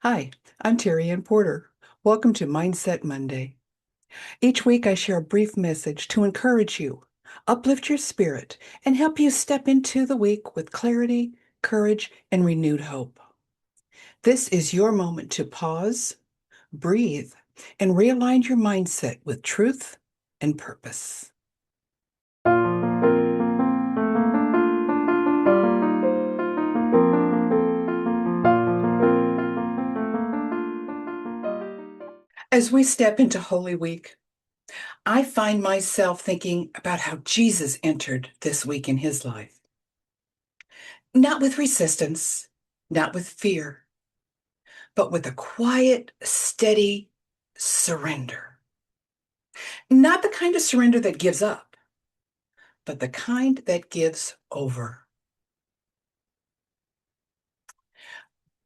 Hi, I'm Terry Ann Porter. Welcome to Mindset Monday. Each week, I share a brief message to encourage you, uplift your spirit, and help you step into the week with clarity, courage, and renewed hope. This is your moment to pause, breathe, and realign your mindset with truth and purpose. As we step into Holy Week, I find myself thinking about how Jesus entered this week in his life. Not with resistance, not with fear, but with a quiet, steady surrender. Not the kind of surrender that gives up, but the kind that gives over.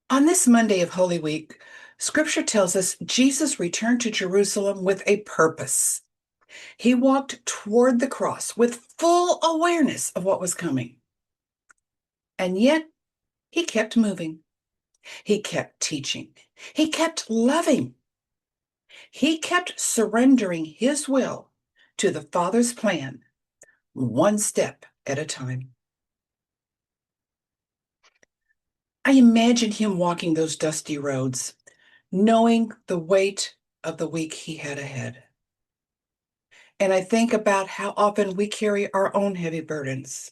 On this Monday of Holy Week, Scripture tells us Jesus returned to Jerusalem with a purpose. He walked toward the cross with full awareness of what was coming. And yet, he kept moving. He kept teaching. He kept loving. He kept surrendering his will to the Father's plan, one step at a time. I imagine him walking those dusty roads, knowing the weight of the week he had ahead. And I think about how often we carry our own heavy burdens,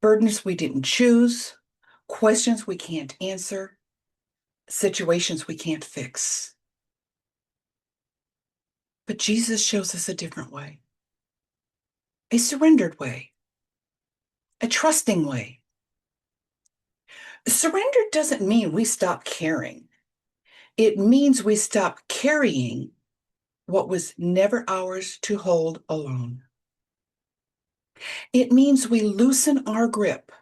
burdens we didn't choose, questions we can't answer, situations we can't fix. But Jesus shows us a different way, a surrendered way, a trusting way. Surrender doesn't mean we stop caring. It means we stop carrying what was never ours to hold alone. It means we loosen our grip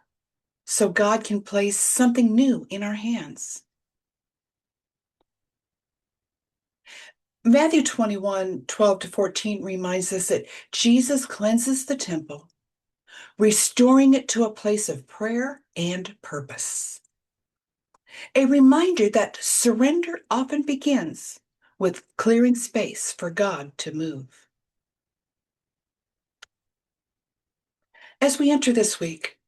so God can place something new in our hands. Matthew 21:12-14 reminds us that Jesus cleanses the temple, restoring it to a place of prayer and purpose. A reminder that surrender often begins with clearing space for God to move. As we enter this week,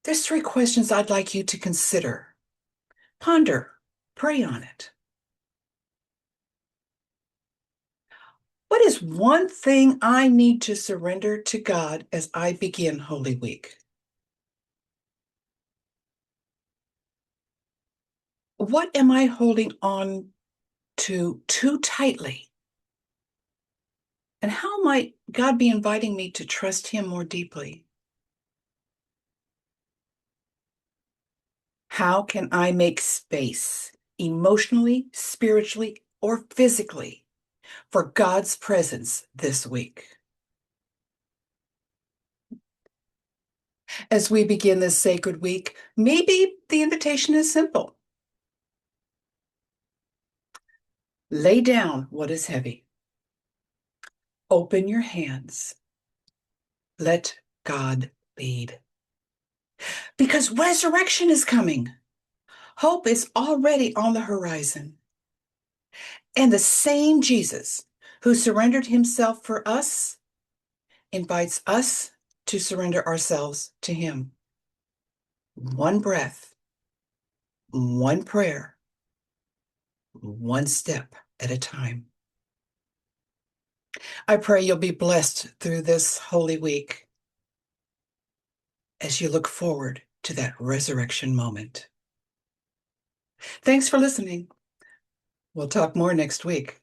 there's three questions I'd like you to consider. Ponder, pray on it. What is one thing I need to surrender to God as I begin Holy Week? What am I holding on to too tightly? And how might God be inviting me to trust Him more deeply? How can I make space emotionally, spiritually, or physically for God's presence this week? As we begin this sacred week, maybe the invitation is simple. Lay down what is heavy. Open your hands. Let God lead. Because resurrection is coming. Hope is already on the horizon. And the same Jesus who surrendered himself for us invites us to surrender ourselves to him. One breath, one prayer, one step at a time. I pray you'll be blessed through this Holy Week as you look forward to that resurrection moment. Thanks for listening. We'll talk more next week.